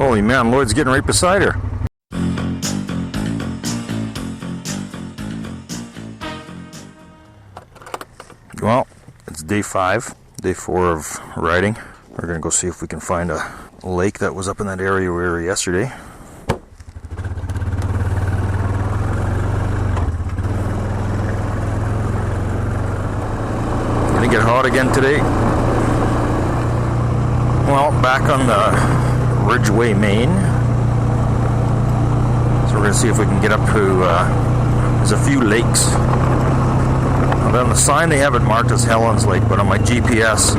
Holy man, Lloyd's getting right beside her. Well, it's day 5, day 4 of riding. We're gonna go see if we can find a lake that was up in that area we were yesterday. Gonna get hot again today. Well, back on the Ridgeway, Maine. So we're gonna see if we can get up to, there's a few lakes. On the sign they have it marked as Helen's Lake, but on my GPS,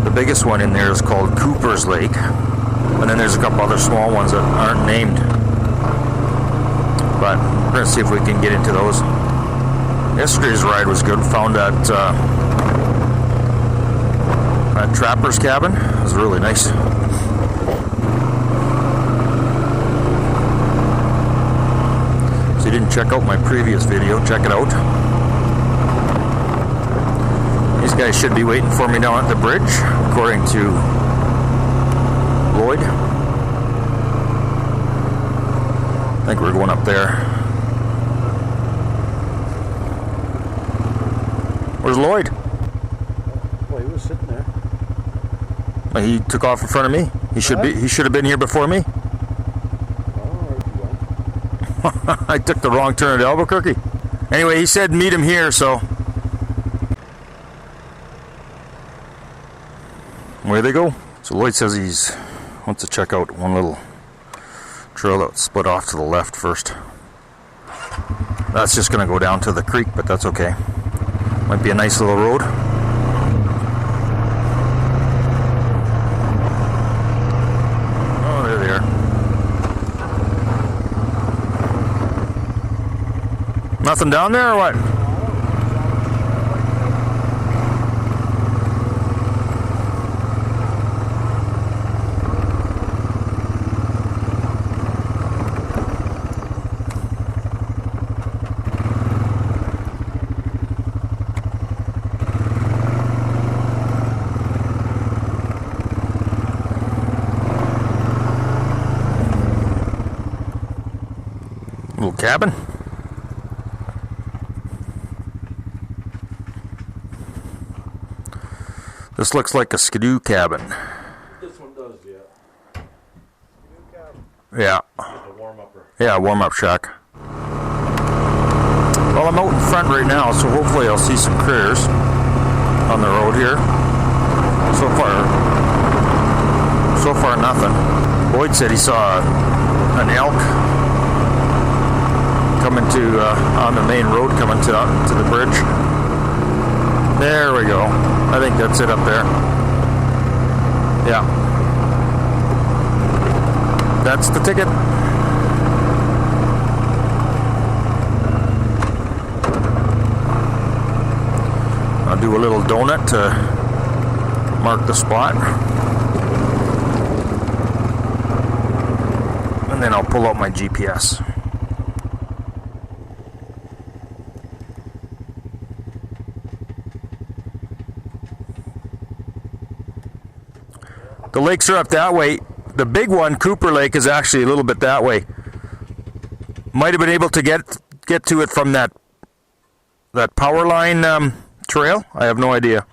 the biggest one in there is called Cooper's Lake. And then there's a couple other small ones that aren't named. But we're going to see if we can get into those. Yesterday's ride was good. Found that trapper's cabin. It was really nice. So you didn't check out my previous video, check it out. These guys should be waiting for me down at the bridge, according to Lloyd. I think we're going up there. Where's Lloyd? Well, he was sitting there. He took off in front of me. He should have been here before me. Oh, I took the wrong turn at Albuquerque. Anyway, he said meet him here, so away they go. So Lloyd says he wants to check out one little trail that split off to the left first. That's just going to go down to the creek, but that's okay. Might be a nice little road. Oh, there they are. Nothing down there or what? Little cabin. This looks like a skidoo cabin. this one does, yeah. Skidoo cabin. Yeah. Like a warm-upper. Yeah, warm-up shack. Well, I'm out in front right now, so hopefully I'll see some critters on the road here. So far nothing. Lloyd said he saw an elk coming to on the main road coming to the bridge. There we go. I think that's it up there. Yeah. That's the ticket. I'll do a little donut to mark the spot. And then I'll pull out my GPS. The lakes are up that way. The big one, Cooper Lake, is actually a little bit that way. Might have been able to get to it from that power line trail. I have no idea.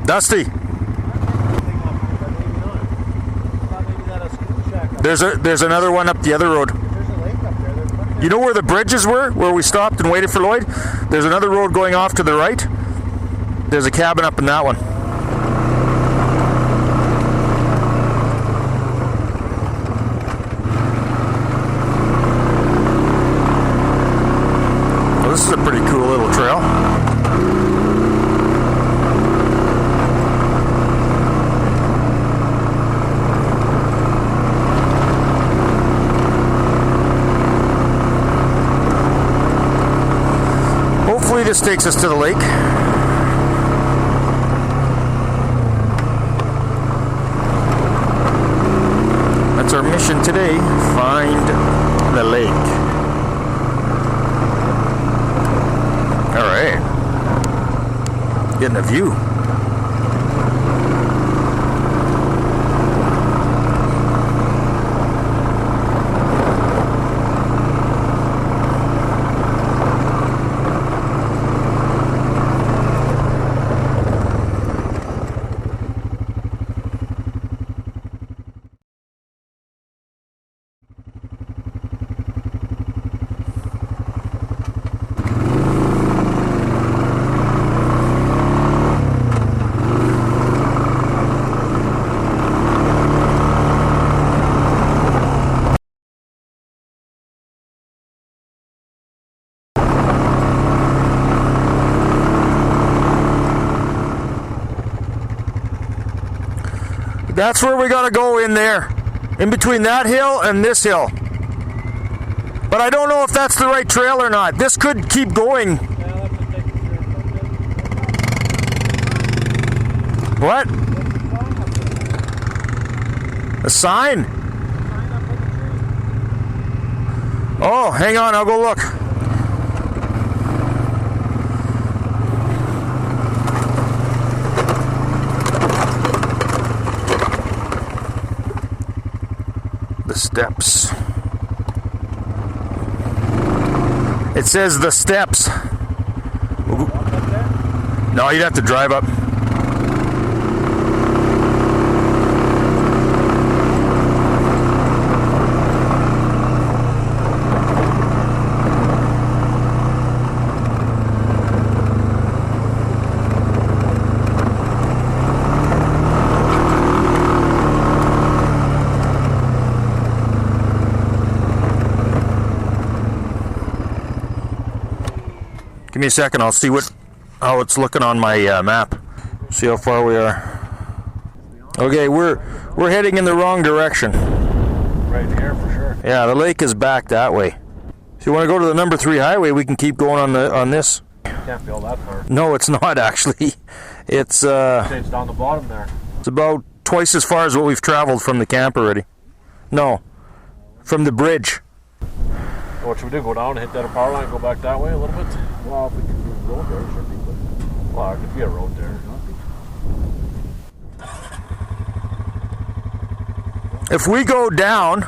Dusty. There's another one up the other road. There's a lake up there. You know where the bridges were? Where we stopped and waited for Lloyd? There's another road going off to the right. There's a cabin up in that one. Well, this is a pretty cool little trail. Hopefully this takes us to the lake. That's our mission. mission today, find the lake. All right. Getting a view. That's where we gotta go, in there. In between that hill and this hill. But I don't know if that's the right trail or not. This could keep going. What? A sign? Oh, hang on, I'll go look. The steps. It says the steps. No, you'd have to drive up. Give me a second, I'll see how it's looking on my map. See how far we are. Okay, we're heading in the wrong direction. Right here for sure. Yeah, the lake is back that way. If you want to go to the number 3 highway, we can keep going on this. Can't be all that far. No, it's not actually. It's It's down the bottom there. It's about twice as far as what we've traveled from the camp already. No, from the bridge. What should we do? Go down and hit that power line, go back that way a little bit? Well, if we can do a road there, it should be. Well, there could be a road there. If we go down,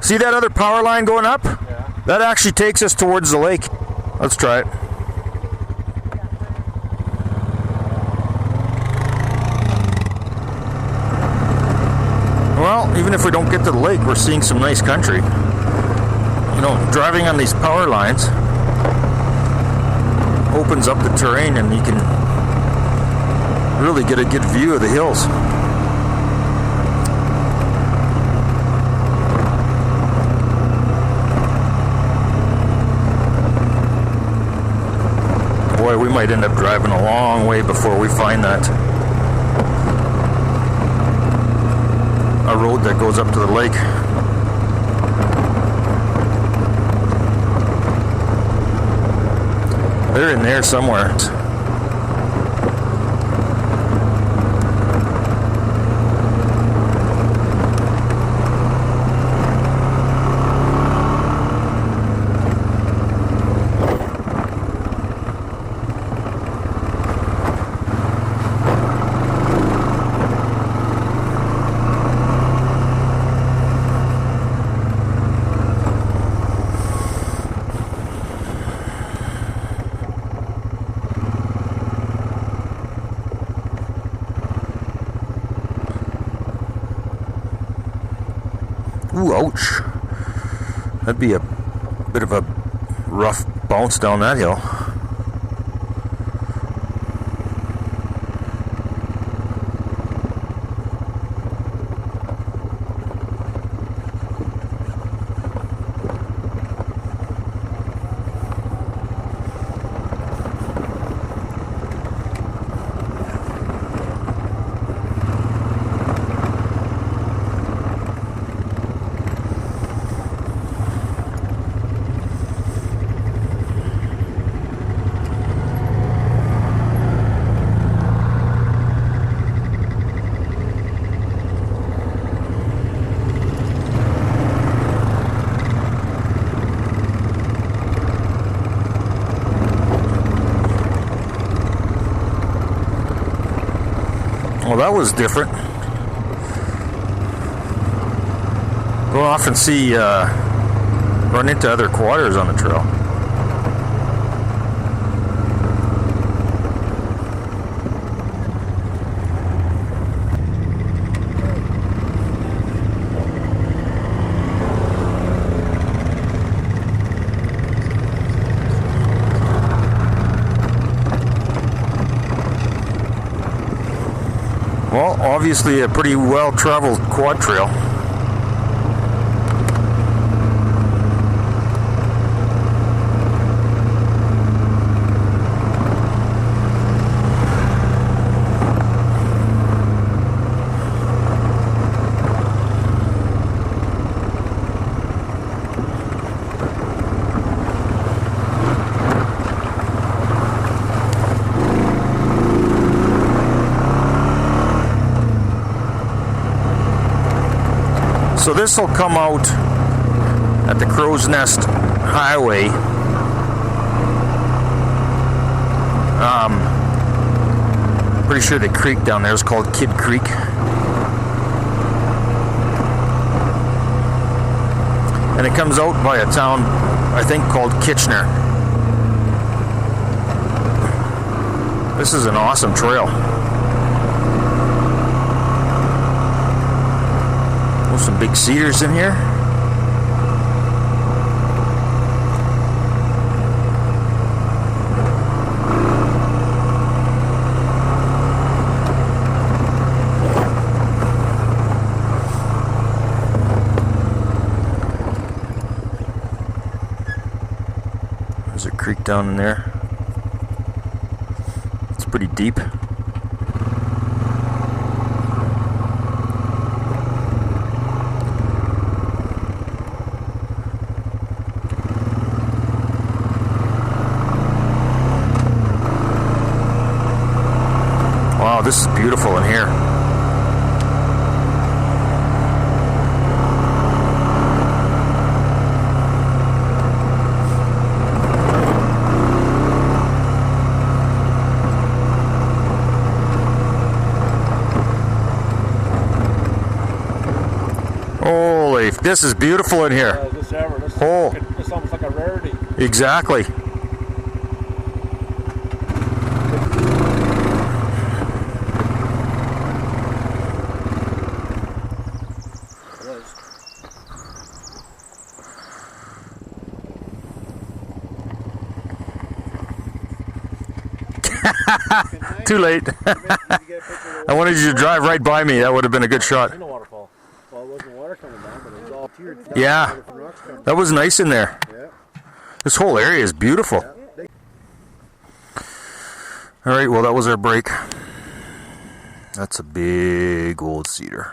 see that other power line going up? Yeah. That actually takes us towards the lake. Let's try it. Well, even if we don't get to the lake, we're seeing some nice country. You know, driving on these power lines opens up the terrain and you can really get a good view of the hills. Boy, we might end up driving a long way before we find that. A road that goes up to the lake. They're in there somewhere. Ooh, ouch. That'd be a bit of a rough bounce down that hill. that was different. Don't often see run into other quadders on the trail. Well, obviously a pretty well-traveled quad trail. So this will come out at the Crow's Nest Highway. Pretty sure the creek down there is called Kid Creek. And it comes out by a town, I think, called Kitchener. This is an awesome trail. Some big cedars in here. There's a creek down in there. It's pretty deep. Wow, this is beautiful in here. Holy, this is beautiful in here. This almost like a rarity. Exactly. Too late. I wanted you to drive right by me. That would have been a good shot. Yeah, that was nice in there. This whole area is beautiful. All right, well, that was our break. That's a big old cedar.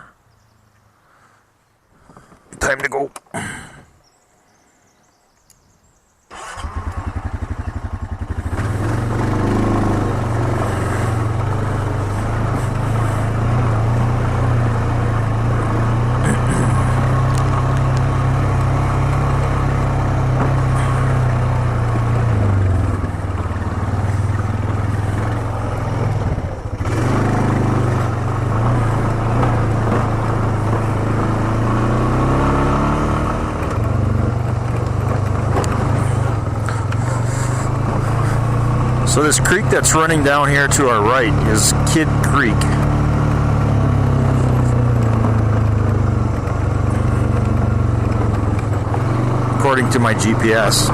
Time to go. So this creek that's running down here to our right is Kid Creek. According to my GPS.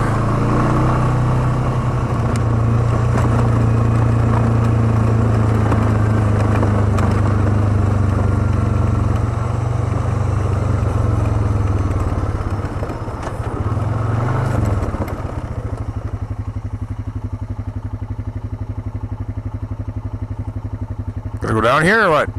Gonna go down here or what?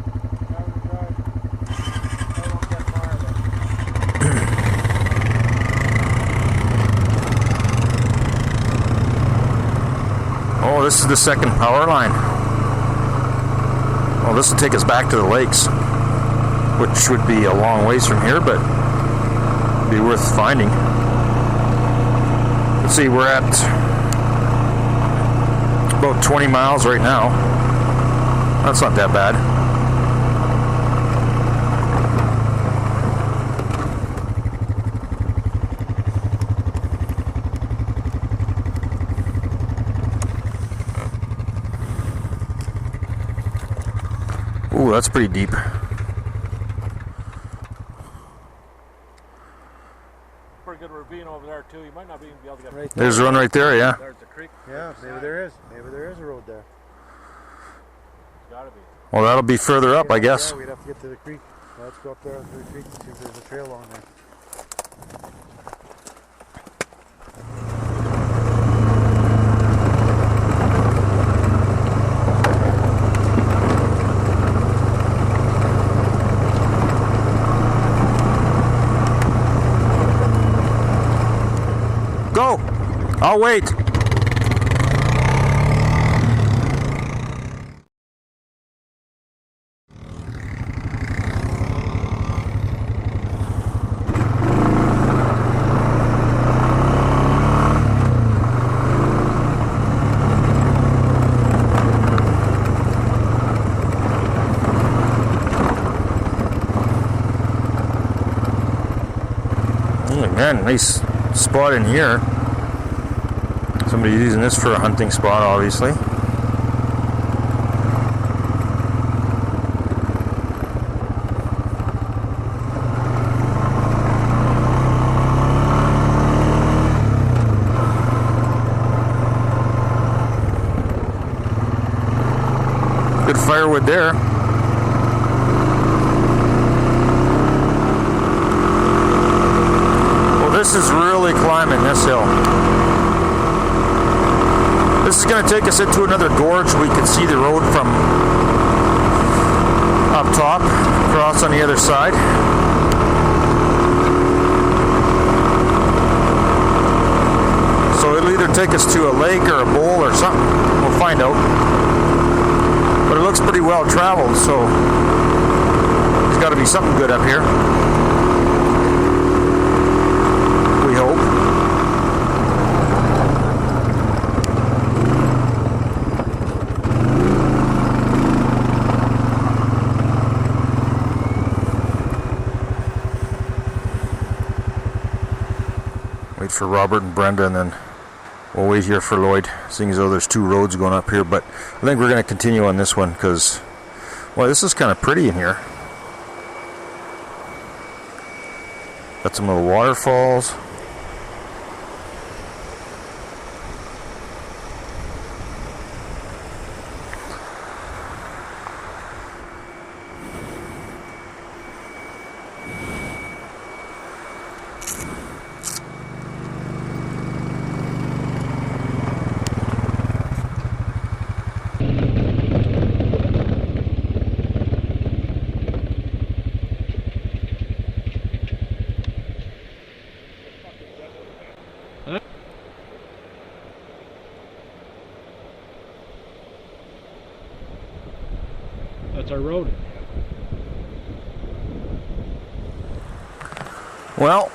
Oh, this is the second power line. Well, this will take us back to the lakes, which would be a long ways from here, but be worth finding. Let's see, we're at about 20 miles right now. That's not that bad. that's pretty deep. Pretty good ravine over there too. You might not even be able to get Right There's one right there, yeah. There's the creek. Yeah, maybe there is. Maybe there is a road there. There's gotta be. Well, that'll be further up, I guess. Yeah, we'd have to get to the creek. Let's go up there to the creek and see if there's a trail along there. Go! I'll wait. Oh man, nice spot in here. Somebody using this for a hunting spot, obviously. Good firewood there. Well, this is really climbing this hill. This is going to take us into another gorge. We can see the road from up top, across on the other side. So it'll either take us to a lake or a bowl or something. We'll find out. But it looks pretty well traveled, so there's got to be something good up here. We hope. Wait for Robert and Brenda, and then we'll wait here for Lloyd, seeing as though there's two roads going up here. But I think we're going to continue on this one because, well, this is kind of pretty in here. Got some little waterfalls. That's our road. Well,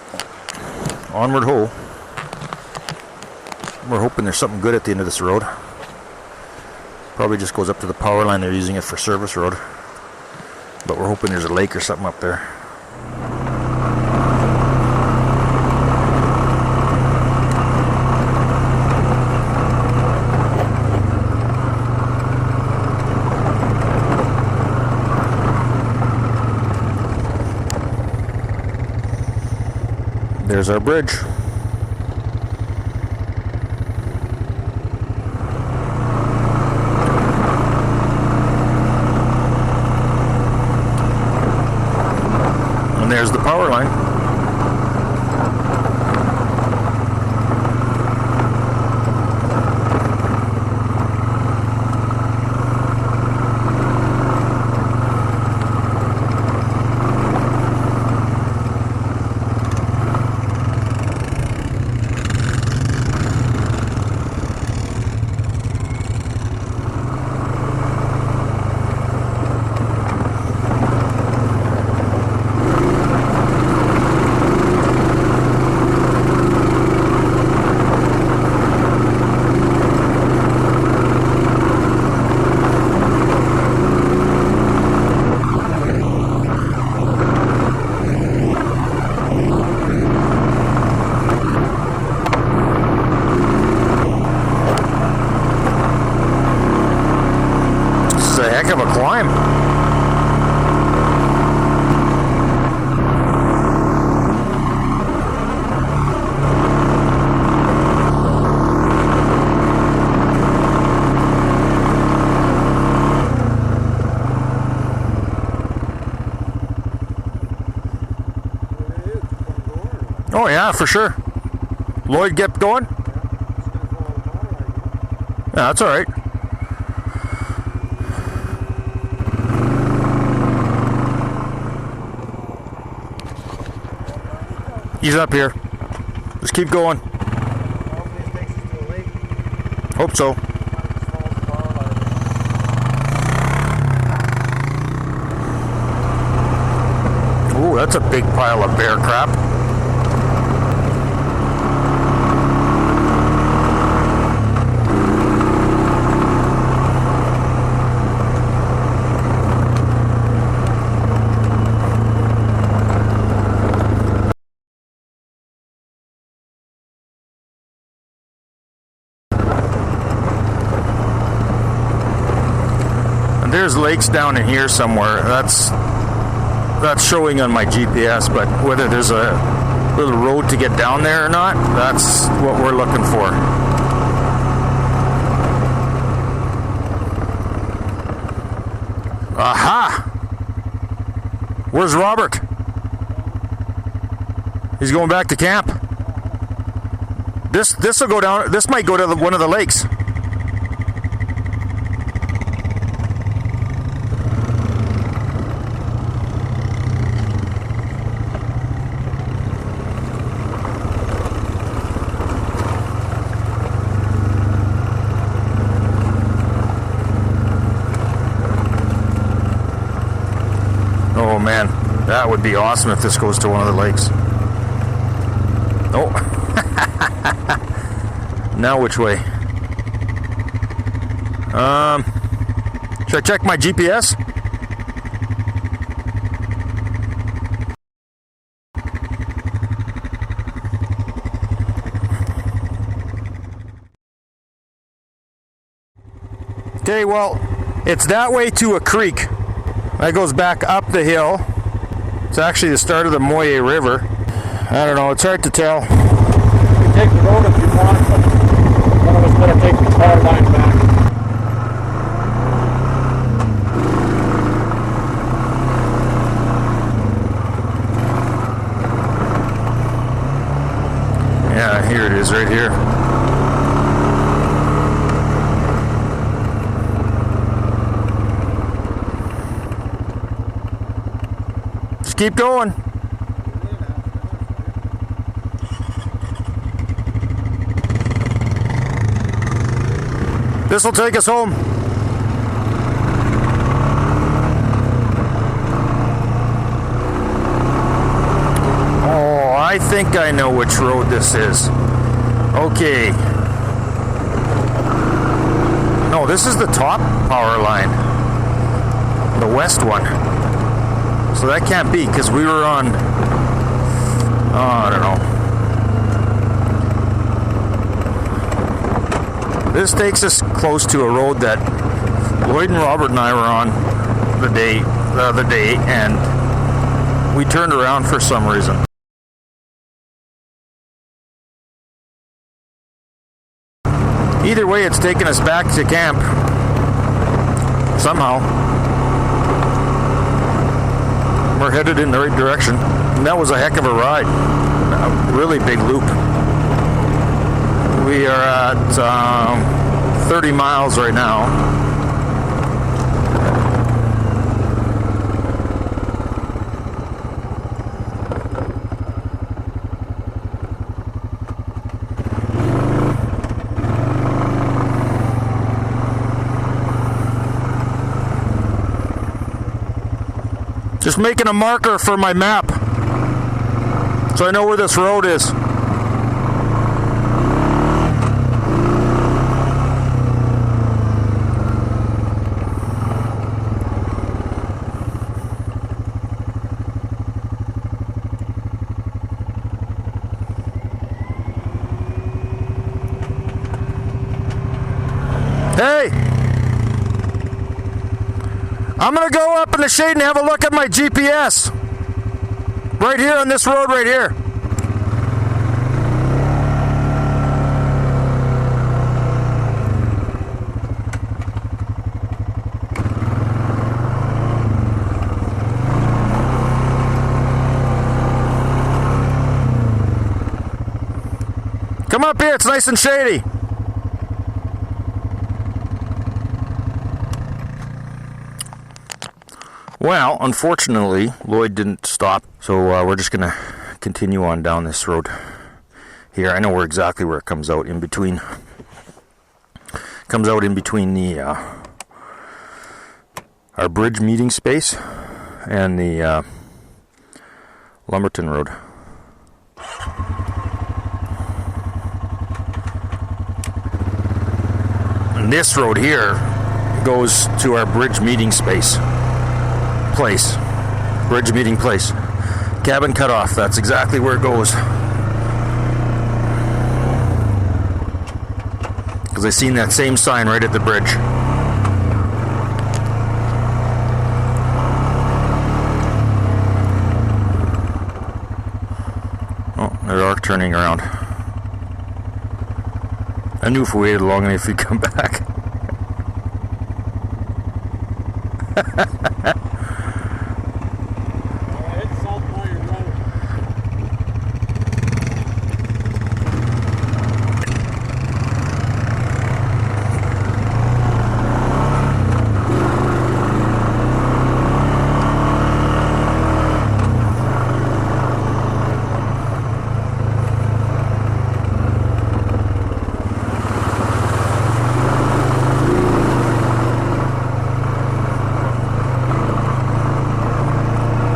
onward ho. We're hoping there's something good at the end of this road. Probably just goes up to the power line. They're using it for service road. But we're hoping there's a lake or something up there. There's our bridge. And there's the power line. Oh yeah, for sure. Lloyd, get going? Yeah, that's alright. He's up here. Just keep going. Hope so. Ooh, that's a big pile of bear crap. There's lakes down in here somewhere. That's showing on my GPS, but whether there's a little road to get down there or not, that's what we're looking for. Aha! Where's Robert? He's going back to camp. This will go down. This might go to one of the lakes. Oh man, that would be awesome if this goes to one of the lakes. Oh. Now which way? Should I check my GPS? Okay, well, it's that way to a creek. That goes back up the hill. It's actually the start of the Moyie River. I don't know, it's hard to tell. You can take the road if you want, but one of us better take the tar line back. Yeah, here it is, right here. Just keep going. This will take us home. Oh, I think I know which road this is. Okay. No, this is the top power line. The west one. So that can't be, because we were on, I don't know. This takes us close to a road that Lloyd and Robert and I were on the other day, and we turned around for some reason. Either way, it's taken us back to camp somehow. We're headed in the right direction. And that was a heck of a ride. A really big loop. We are at 30 miles right now. Just making a marker for my map so I know where this road is. Hey! I'm gonna go up in the shade and have a look at my GPS. Right here on this road right here. Come up here, it's nice and shady. Well, unfortunately, Lloyd didn't stop, so we're just gonna continue on down this road here. I know exactly where it comes out in between. Comes out in between the our bridge meeting space and the Lumberton Road. And this road here goes to our bridge meeting place. Bridge meeting place. Cabin cutoff, that's exactly where it goes. Because I seen that same sign right at the bridge. Oh, they are turning around. I knew if we waited long enough he'd come back.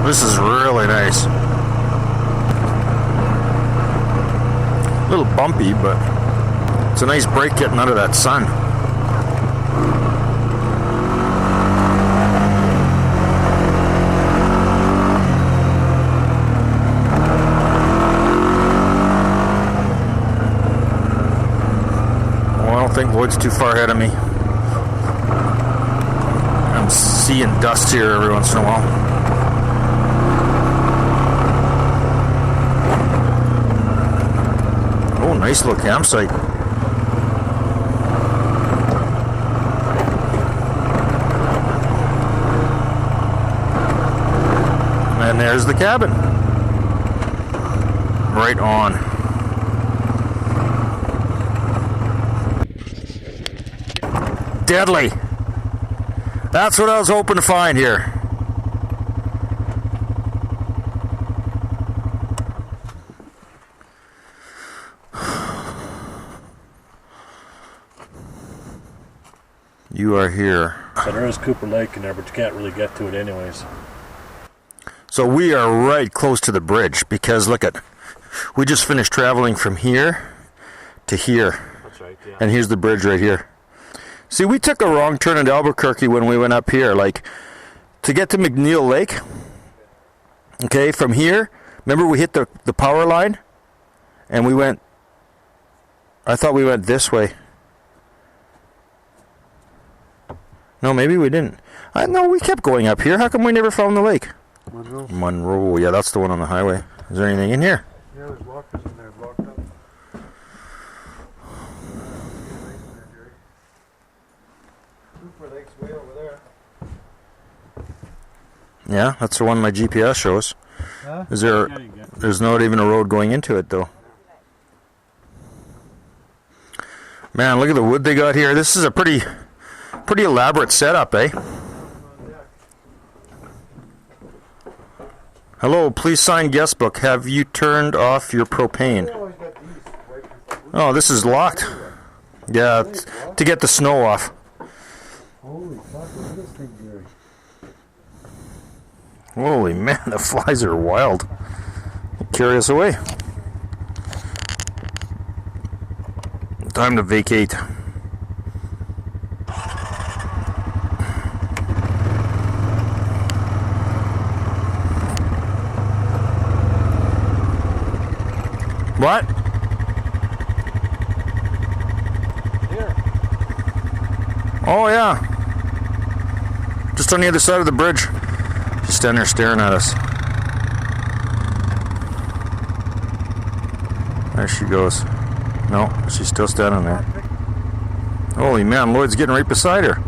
This is really nice. A little bumpy, but it's a nice break getting out of that sun. Well, I don't think Lloyd's too far ahead of me. I'm seeing dust here every once in a while. Nice little campsite. And there's the cabin. Right on. Deadly. That's what I was hoping to find here. You are here. So there is Cooper Lake in there, but you can't really get to it anyways. So we are right close to the bridge because look at, we just finished traveling from here to here. That's right, yeah. And here's the bridge right here. See, we took a wrong turn at Albuquerque when we went up here. Like, to get to McNeil Lake, okay, from here, remember we hit the power line? And we went, I thought we went this way. No, maybe we didn't. No, we kept going up here. How come we never found the lake? Monroe. Yeah, that's the one on the highway. Is there anything in here? Yeah, there's lockers in there, locked up. Cooper Lake's way over there. Yeah, that's the one my GPS shows. Huh? Is there? There's not even a road going into it, though. Man, look at the wood they got here. This is a pretty elaborate setup, eh? Hello, please sign guest book. Have you turned off your propane? Oh, this is locked. Yeah, to get the snow off. Holy fuck, look at this thing, Gary. Holy man, the flies are wild. They carry us away. Time to vacate. What? Here. Oh, yeah. Just on the other side of the bridge. She's standing there staring at us. There she goes. No, she's still standing there. Holy man, Lloyd's getting right beside her.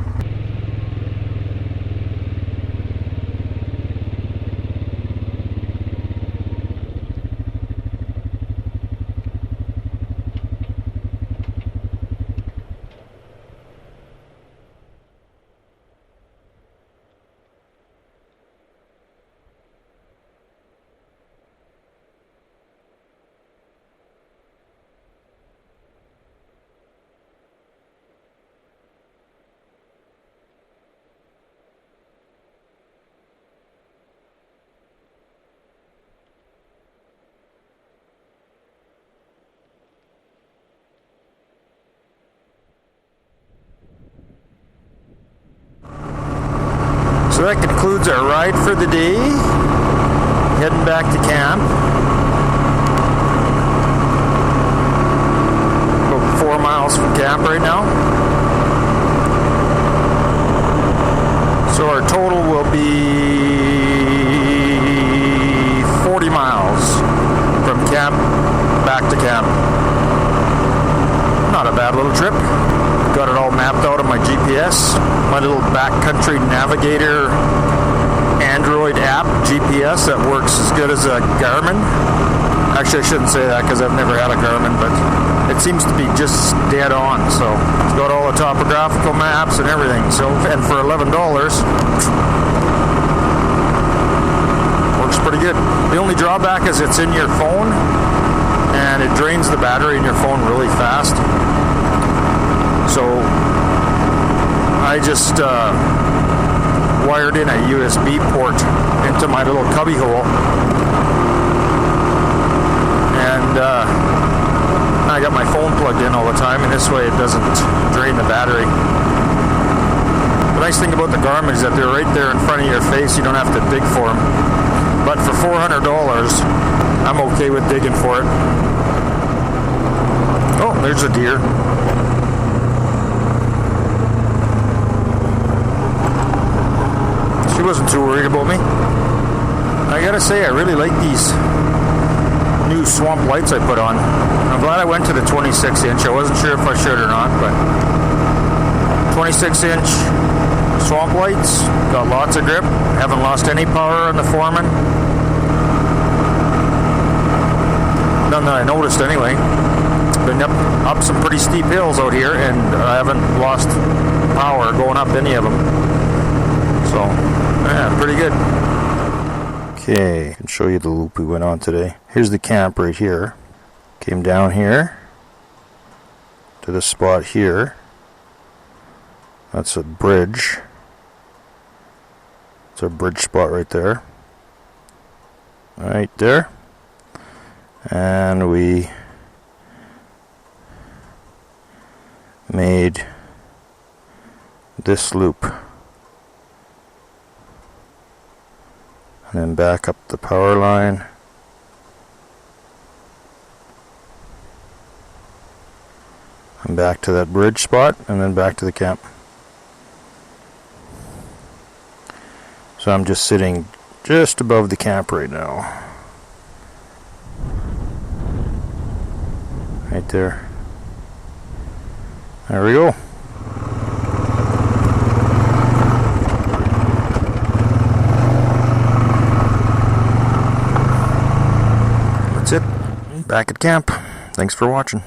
So that concludes our ride for the day. Heading back to camp. About 4 miles from camp right now. So our total will be 40 miles from camp back to camp. Not a bad little trip. Got it all mapped out on my GPS. My little backcountry navigator Android app GPS that works as good as a Garmin. Actually, I shouldn't say that because I've never had a Garmin, but it seems to be just dead on. So it's got all the topographical maps and everything. So, and for $11, works pretty good. The only drawback is it's in your phone, and it drains the battery in your phone really fast. So I just wired in a USB port into my little cubby hole, and I got my phone plugged in all the time, and this way it doesn't drain the battery. The nice thing about the Garmin is that they're right there in front of your face. You don't have to dig for them. But for $400, I'm okay with digging for it. Oh, there's a deer. She wasn't too worried about me. I gotta say, I really like these new swamp lights I put on. I'm glad I went to the 26 inch. I wasn't sure if I should or not, but 26 inch swamp lights, got lots of grip. Haven't lost any power on the Foreman. None that I noticed anyway. Been up some pretty steep hills out here, and I haven't lost power going up any of them. So, yeah, pretty good. Okay, I can show you the loop we went on today. Here's the camp right here. Came down here to this spot here. That's a bridge. It's our bridge spot right there. Right there. And we made this loop. And then back up the power line. And back to that bridge spot, and then back to the camp. So I'm just sitting just above the camp right now. Right there. There we go. That's it. Back at camp. Thanks for watching.